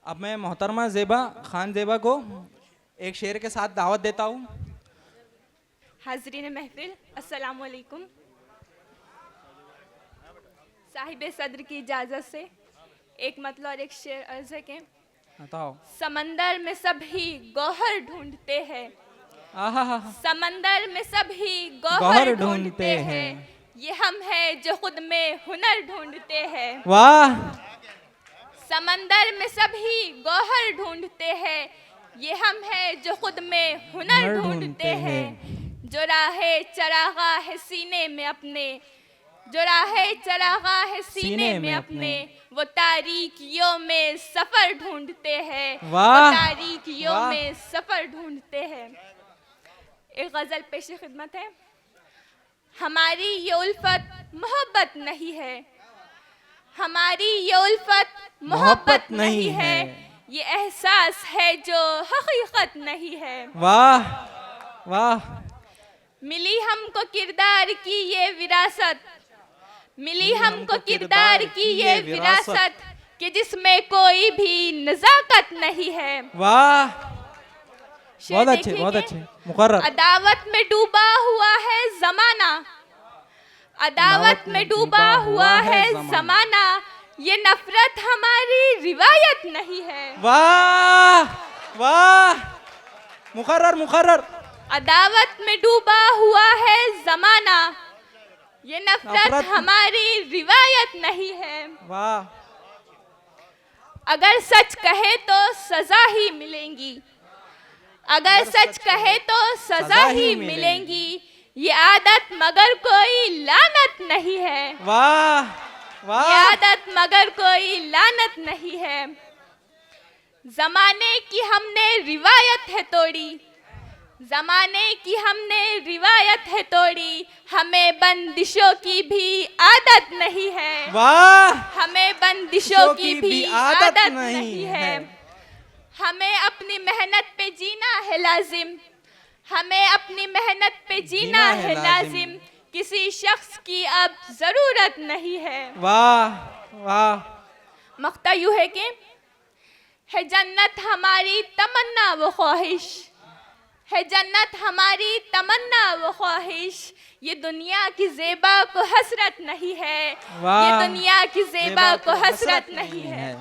अब मैं मोहतरमा ज़ेबा खान ज़ेबा को एक शेर के साथ दावत देता हूँ। हाजरीन महफिल, अस्सलाम वालेकुम। साहिब सदर की इजाज़त से एक मतलब और एक शेर अर्ज है कि बताओ। समंदर में सभी गौहर ढूंढते हैं, आहा, समंदर में सभी गौहर गौहर ढूंढते ढूंढते हैं। हैं, ये हम हैं जो खुद में हुनर ढूंढते हैं। वाह। समंदर में सभी गौहर ढूंढते हैं, ये हम हैं जो खुद में हुनर ढूंढते हैं। जो राहे चरागा है सीने में अपने, जो राहे चरागा है सीने में अपने, वो तारीकियों में सफर ढूंढते हैं। वाह। वो तारीकियों वाह। में सफर ढूंढते हैं। एक गजल पेश खिदमत है। हमारी ये उल्फत मोहब्बत नहीं है, हमारी ये उल्फत मोहब्बत नहीं है, ये एहसास है जो हकीकत नहीं है। वाह वाह। मिली हमको किरदार की ये विरासत, मिली हमको किरदार की ये विरासत, कि जिसमें कोई भी नजाकत नहीं है। वाह। शेर बहुत अच्छे, देखेंगे। बहुत अच्छे, मुकर्रर। अदावत में डूबा हुआ है जमाना, अदावत में डूबा हुआ है जमाना, ये नफरत हमारी रिवायत नहीं है। वाह वाह, मुकर्रर मुकर्रर। अदावत में डूबा हुआ है जमाना, ये नफरत हमारी रिवायत नहीं है। वाह। अगर सच कहे तो सजा ही मिलेंगी, अगर सच कहे तो सजा ही मिलेंगी, ये आदत मगर कोई लानत नहीं है। वाह वाह। ये आदत मगर कोई लानत नहीं है। जमाने की हमने रिवायत है तोड़ी, जमाने की हमने रिवायत है तोड़ी, हमें बंदिशों की भी आदत नहीं है। वाह। हमें बंदिशों की भी आदत नहीं है। हमें अपनी मेहनत पे जीना है लाजिम, हमें अपनी मेहनत पे जीना है लाजिम, किसी शख्स की अब जरूरत नहीं है। वाह वाह। मक्ता यूं है कि है जन्नत हमारी तमन्ना वो ख्वाहिश, है जन्नत हमारी तमन्ना वो ख्वाहिश, ये दुनिया की ज़ेबा को हसरत नहीं है। ये दुनिया की ज़ेबा को हसरत नहीं है।